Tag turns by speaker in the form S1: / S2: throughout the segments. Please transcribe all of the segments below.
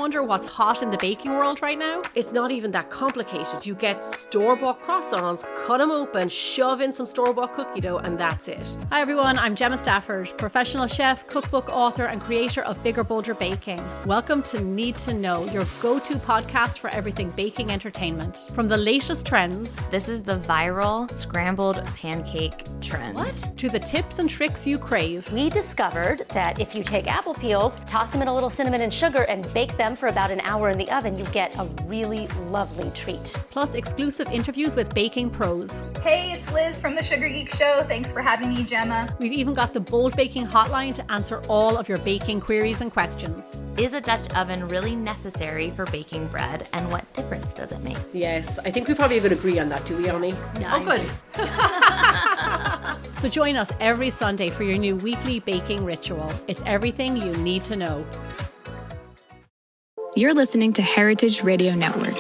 S1: wonder what's hot in the baking world right now?
S2: It's not even that complicated. You get store-bought croissants, cut them open, shove in some store-bought cookie dough, and that's it.
S1: Hi everyone, I'm Gemma Stafford, professional chef, cookbook author, and creator of Bigger Bolder Baking. Welcome to Need to Know, your go-to podcast for everything baking entertainment. From the latest trends,
S3: this is the viral scrambled pancake trend.
S1: What? To the tips and tricks you crave.
S4: We discovered that if you take apple peels, toss them in a little cinnamon and sugar, and bake them for about an hour in the oven, you get a really lovely treat.
S1: Plus exclusive interviews with baking pros.
S5: Hey, it's Liz from the Sugar Geek Show. Thanks for having me, Gemma.
S1: We've even got the Bold Baking Hotline to answer all of your baking queries and questions.
S3: Is a Dutch oven really necessary for baking bread, and what difference does it make?
S2: Yes, I think we probably would agree on that, do we, Oni?
S1: Yeah,
S2: oh, good.
S1: So join us every Sunday for your new weekly baking ritual. It's everything you need to know.
S6: You're listening to Heritage Radio Network.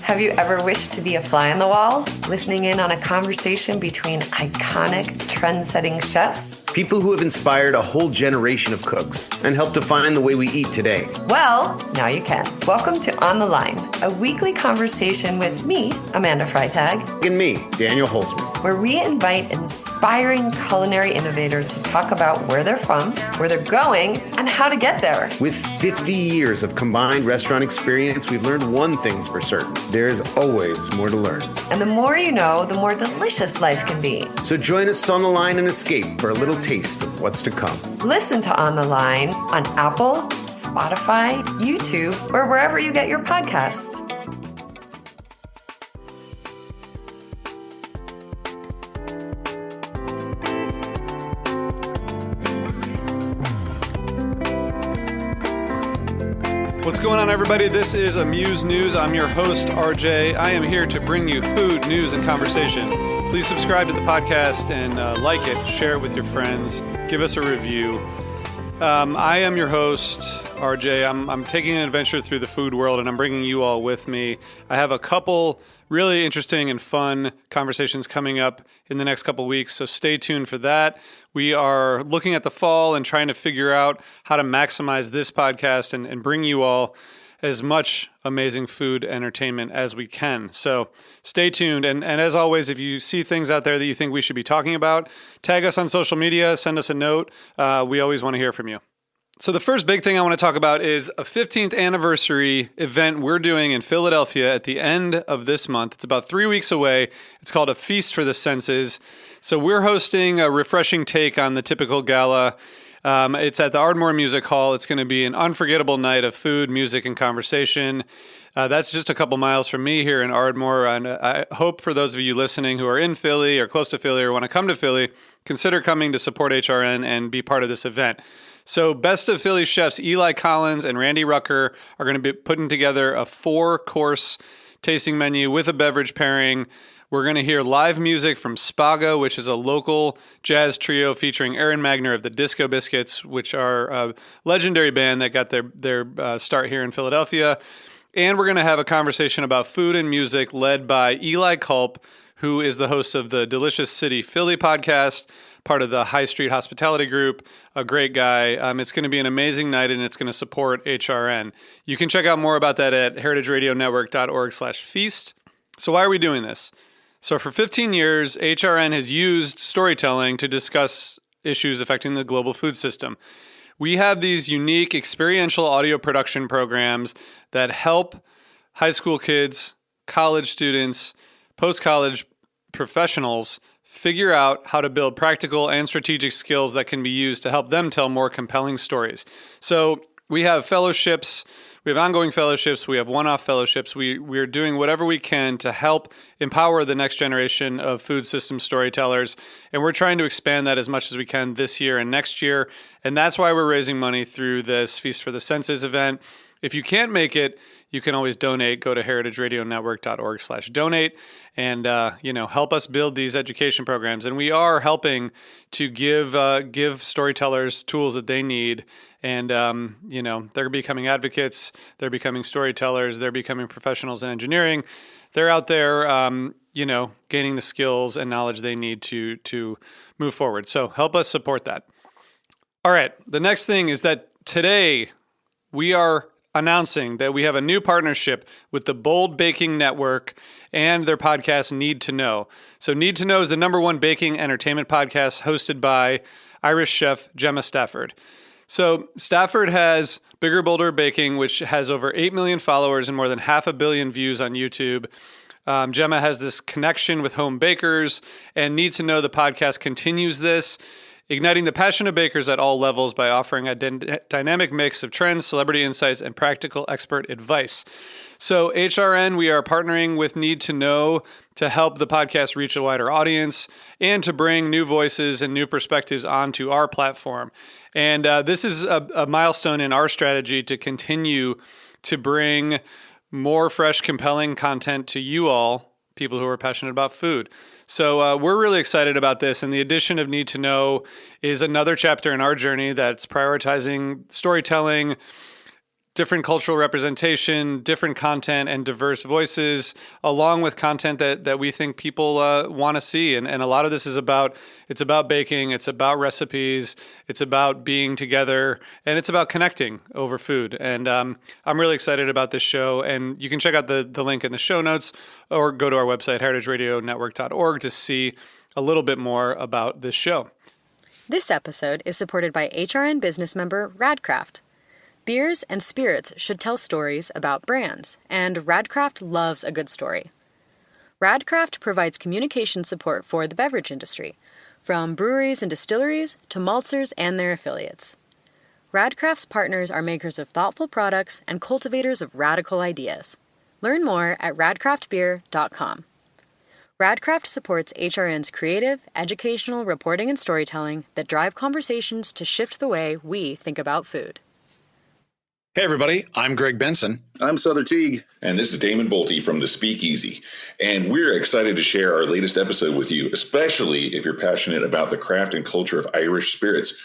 S7: Have you ever wished to be a fly on the wall, listening in on a conversation between iconic, trend-setting chefs?
S8: People who have inspired a whole generation of cooks and helped define the way we eat today.
S7: Well, now you can. Welcome to On the Line, a weekly conversation with me, Amanda Freitag,
S8: And me, Daniel Holzman,
S7: where we invite inspiring culinary innovators to talk about where they're from, where they're going, and how to get there.
S8: With 50 years of combined restaurant experience, we've learned one thing's for certain. There's always more to learn.
S7: And the more you know, the more delicious life can be.
S8: So join us on the line and escape for a little taste of what's to come.
S7: Listen to On the Line on Apple, Spotify, YouTube, or wherever you get your podcasts.
S9: What's going on, everybody? This is Amuse News. I'm your host, RJ. I am here to bring you food, news, and conversation. Please subscribe to the podcast and like it, share it with your friends, give us a review. I am your host, RJ. I'm taking an adventure through the food world, and I'm bringing you all with me. I have a couple really interesting and fun conversations coming up in the next couple weeks, so stay tuned for that. We are looking at the fall and trying to figure out how to maximize this podcast and bring you all as much amazing food entertainment as we can. So stay tuned. And as always, if you see things out there that you think we should be talking about, tag us on social media, send us a note. We always want to hear from you. So the first big thing I want to talk about is a 15th anniversary event we're doing in Philadelphia at the end of this month. It's about 3 weeks away. It's called A Feast for the Senses. So we're hosting a refreshing take on the typical gala. It's at the Ardmore Music Hall. It's going to be an unforgettable night of food, music, and conversation. That's just a couple miles from me here in Ardmore. And I hope for those of you listening who are in Philly or close to Philly or want to come to Philly, consider coming to support HRN and be part of this event. So Best of Philly chefs Eli Collins and Randy Rucker are going to be putting together a 4-course tasting menu with a beverage pairing. We're going to hear live music from Spago, which is a local jazz trio featuring Aaron Magner of the Disco Biscuits, which are a legendary band that got their start here in Philadelphia. And we're going to have a conversation about food and music led by Eli Culp, who is the host of the Delicious City Philly podcast, part of the High Street Hospitality Group, a great guy. It's going to be an amazing night, and it's going to support HRN. You can check out more about that at heritageradionetwork.org/feast. So why are we doing this? So for 15 years, HRN has used storytelling to discuss issues affecting the global food system. We have these unique experiential audio production programs that help high school kids, college students, post-college professionals figure out how to build practical and strategic skills that can be used to help them tell more compelling stories. So we have fellowships, we have ongoing fellowships, we have one-off fellowships. We're doing whatever we can to help empower the next generation of food system storytellers, and we're trying to expand that as much as we can this year and next year, and that's why we're raising money through this Feast for the Senses event. If you can't make it, you can always donate. Go to heritageradionetwork.org/donate and help us build these education programs. And we are helping to give storytellers tools that they need. And they're becoming advocates. They're becoming storytellers. They're becoming professionals in engineering. They're out there gaining the skills and knowledge they need to move forward. So help us support that. All right. The next thing is that today we are announcing that we have a new partnership with the Bold Baking Network and their podcast, Need to Know. So Need to Know is the #1 baking entertainment podcast hosted by Irish chef Gemma Stafford. So Stafford has Bigger Bolder Baking, which has over 8 million followers and more than 500 million views on YouTube. Gemma has this connection with home bakers, and Need to Know, the podcast, continues this, igniting the passion of bakers at all levels by offering a dynamic mix of trends, celebrity insights, and practical expert advice. So HRN, we are partnering with Need to Know to help the podcast reach a wider audience and to bring new voices and new perspectives onto our platform. And this is a milestone in our strategy to continue to bring more fresh, compelling content to you all, people who are passionate about food. So we're really excited about this. And the addition of Need to Know is another chapter in our journey that's prioritizing storytelling, different cultural representation, different content, and diverse voices, along with content that we think people want to see. And a lot of this is about baking, it's about recipes, it's about being together, and it's about connecting over food. And I'm really excited about this show. And you can check out the link in the show notes or go to our website, heritageradionetwork.org, to see a little bit more about this show.
S10: This episode is supported by HRN business member Radcraft. Beers and spirits should tell stories about brands, and Radcraft loves a good story. Radcraft provides communication support for the beverage industry, from breweries and distilleries to maltsers and their affiliates. Radcraft's partners are makers of thoughtful products and cultivators of radical ideas. Learn more at radcraftbeer.com. Radcraft supports HRN's creative, educational reporting and storytelling that drive conversations to shift the way we think about food.
S11: Hey, everybody. I'm Greg Benson.
S12: I'm Souther Teague.
S13: And this is Damon Bolte from The Speakeasy. And we're excited to share our latest episode with you, especially if you're passionate about the craft and culture of Irish spirits.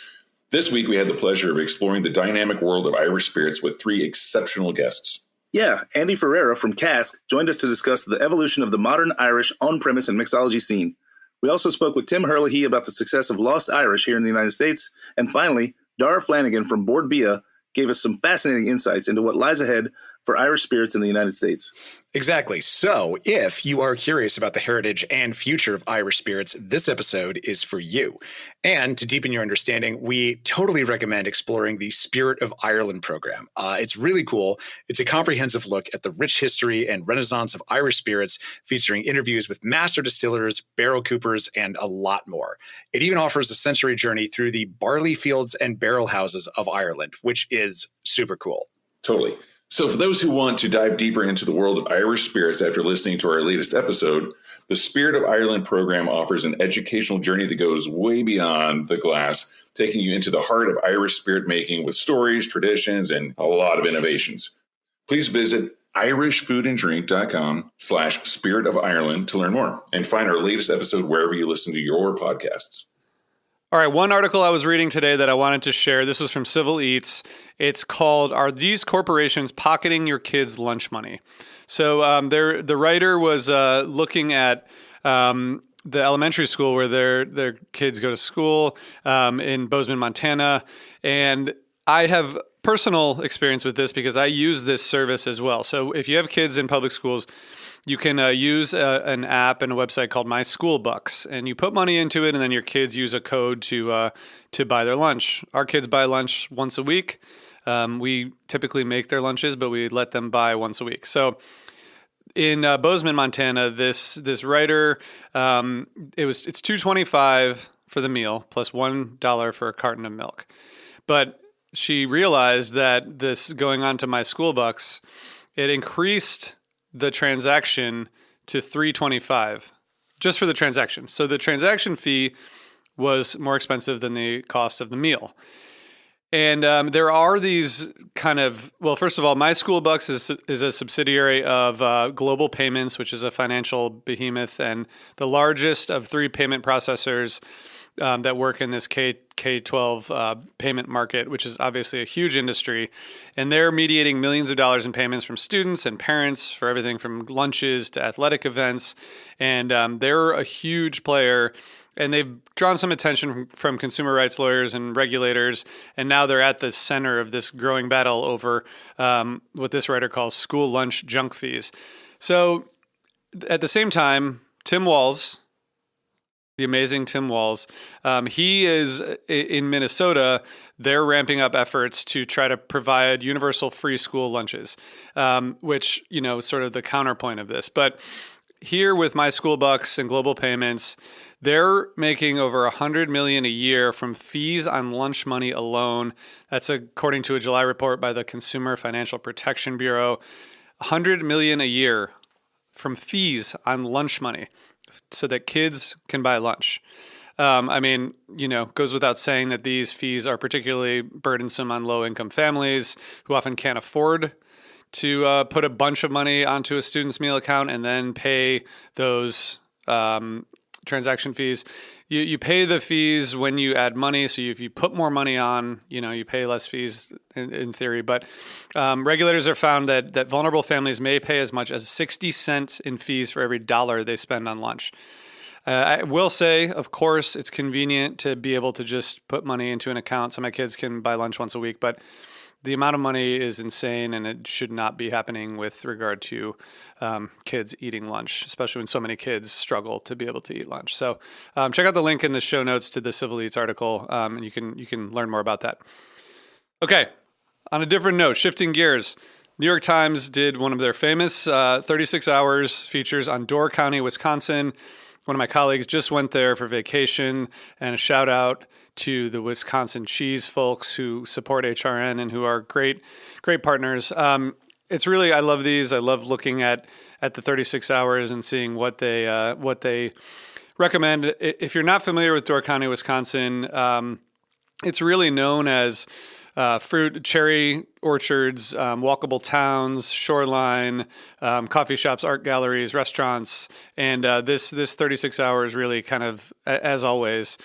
S13: This week, we had the pleasure of exploring the dynamic world of Irish spirits with 3 exceptional guests.
S12: Yeah, Andy Ferreira from Cask joined us to discuss the evolution of the modern Irish on-premise and mixology scene. We also spoke with Tim Herlihy about the success of Lost Irish here in the United States. And finally, Dara Flanagan from Board Bia gave us some fascinating insights into what lies ahead for Irish spirits in the United States.
S11: Exactly. So if you are curious about the heritage and future of Irish spirits, this episode is for you. And to deepen your understanding, we totally recommend exploring the Spirit of Ireland program. It's really cool. It's a comprehensive look at the rich history and renaissance of Irish spirits, featuring interviews with master distillers, barrel coopers, and a lot more. It even offers a sensory journey through the barley fields and barrel houses of Ireland, which is super cool.
S13: Totally. So for those who want to dive deeper into the world of Irish spirits after listening to our latest episode, the Spirit of Ireland program offers an educational journey that goes way beyond the glass, taking you into the heart of Irish spirit making with stories, traditions, and a lot of innovations. Please visit irishfoodanddrink.com/Spirit of Ireland to learn more and find our latest episode wherever you listen to your podcasts.
S9: All right, one article I was reading today that I wanted to share, this was from Civil Eats. It's called, "Are These Corporations Pocketing Your Kids' Lunch Money?" So the writer was looking at the elementary school where their kids go to school in Bozeman, Montana. And I have personal experience with this because I use this service as well. So if you have kids in public schools, you can use an app and a website called My School Bucks, and you put money into it, and then your kids use a code to buy their lunch. Our kids buy lunch once a week. We typically make their lunches, but we let them buy once a week. So in Bozeman, Montana, this writer, it's $2.25 for the meal plus $1 for a carton of milk, but she realized that this going on to My School Bucks, it increased the transaction to $3.25 just for the transaction. So the transaction fee was more expensive than the cost of the meal. And there are these kind of, well, first of all, My School Bucks is a subsidiary of Global Payments, which is a financial behemoth and the largest of 3 payment processors that work in this K-12 payment market, which is obviously a huge industry. And they're mediating millions of dollars in payments from students and parents for everything from lunches to athletic events. And they're a huge player. And they've drawn some attention from consumer rights lawyers and regulators, and now they're at the center of this growing battle over what this writer calls school lunch junk fees. So at the same time, Tim Walz, the amazing Tim Walz, he is in Minnesota. They're ramping up efforts to try to provide universal free school lunches, which, sort of the counterpoint of this. But here with MySchoolBucks and Global Payments, they're making over $100 million a year from fees on lunch money alone. That's according to a July report by the Consumer Financial Protection Bureau. $100 million a year from fees on lunch money so that kids can buy lunch. Goes without saying that these fees are particularly burdensome on low-income families who often can't afford to put a bunch of money onto a student's meal account and then pay those transaction fees. You pay the fees when you add money. So if you put more money on, you pay less fees in theory. But regulators have found that vulnerable families may pay as much as 60 cents in fees for every dollar they spend on lunch. I will say, of course, it's convenient to be able to just put money into an account so my kids can buy lunch once a week. But the amount of money is insane, and it should not be happening with regard to kids eating lunch, especially when so many kids struggle to be able to eat lunch. So check out the link in the show notes to the Civil Eats article, and you can learn more about that. Okay, on a different note, shifting gears, New York Times did one of their famous 36 Hours features on Door County, Wisconsin. One of my colleagues just went there for vacation, and a shout out to the Wisconsin cheese folks who support HRN and who are great partners. It's really, I love these. I love looking at the 36 Hours and seeing what they recommend. If you're not familiar with Door County, Wisconsin, it's really known as fruit, cherry orchards, walkable towns, shoreline, coffee shops, art galleries, restaurants. And this 36 Hours really kind of, as always,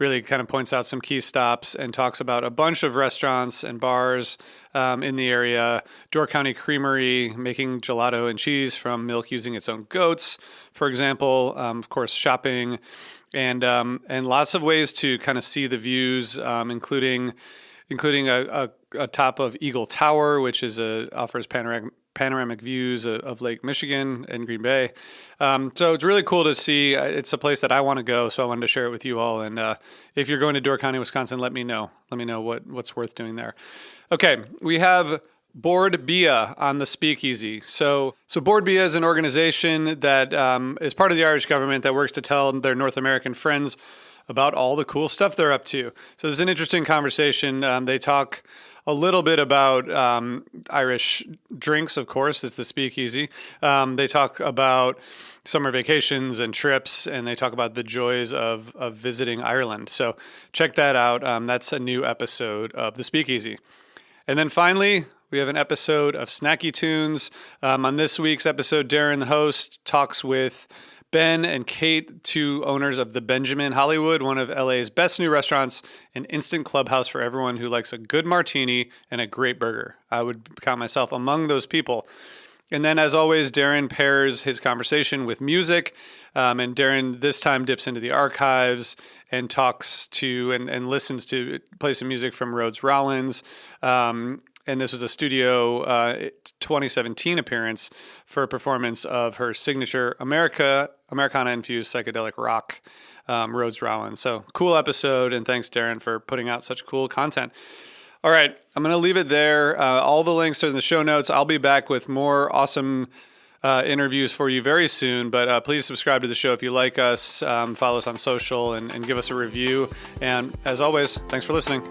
S9: really kind of points out some key stops and talks about a bunch of restaurants and bars in the area. Door County Creamery making gelato and cheese from milk using its own goats, for example. Of course, shopping and lots of ways to kind of see the views, including a top of Eagle Tower, which offers panoramic views of Lake Michigan and Green Bay. So it's really cool to see. It's a place that I want to go, so I wanted to share it with you all. And if you're going to Door County, Wisconsin, let me know. Let me know what's worth doing there. Okay, we have Bord Bia on the Speakeasy. So Bord Bia is an organization that is part of the Irish government that works to tell their North American friends about all the cool stuff they're up to. So there's an interesting conversation. They talk a little bit about Irish drinks, of course. It's the Speakeasy. They talk about summer vacations and trips, and they talk about the joys of visiting Ireland. So check that out. That's a new episode of the Speakeasy. And then finally, we have an episode of Snacky Tunes. On this week's episode, Darren, the host, talks with Ben and Kate, two owners of the Benjamin Hollywood, one of LA's best new restaurants, an instant clubhouse for everyone who likes a good martini and a great burger. I would count myself among those people. And then, as always, Darren pairs his conversation with music. And Darren this time dips into the archives and talks to and listens to, plays some music from Rhodes Rollins. And this was a studio 2017 appearance for a performance of her signature Americana-infused psychedelic rock, Rhodes Rollins. So cool episode, and thanks, Darren, for putting out such cool content. All right, I'm going to leave it there. All the links are in the show notes. I'll be back with more awesome interviews for you very soon, but please subscribe to the show if you like us. Follow us on social and give us a review. And as always, thanks for listening.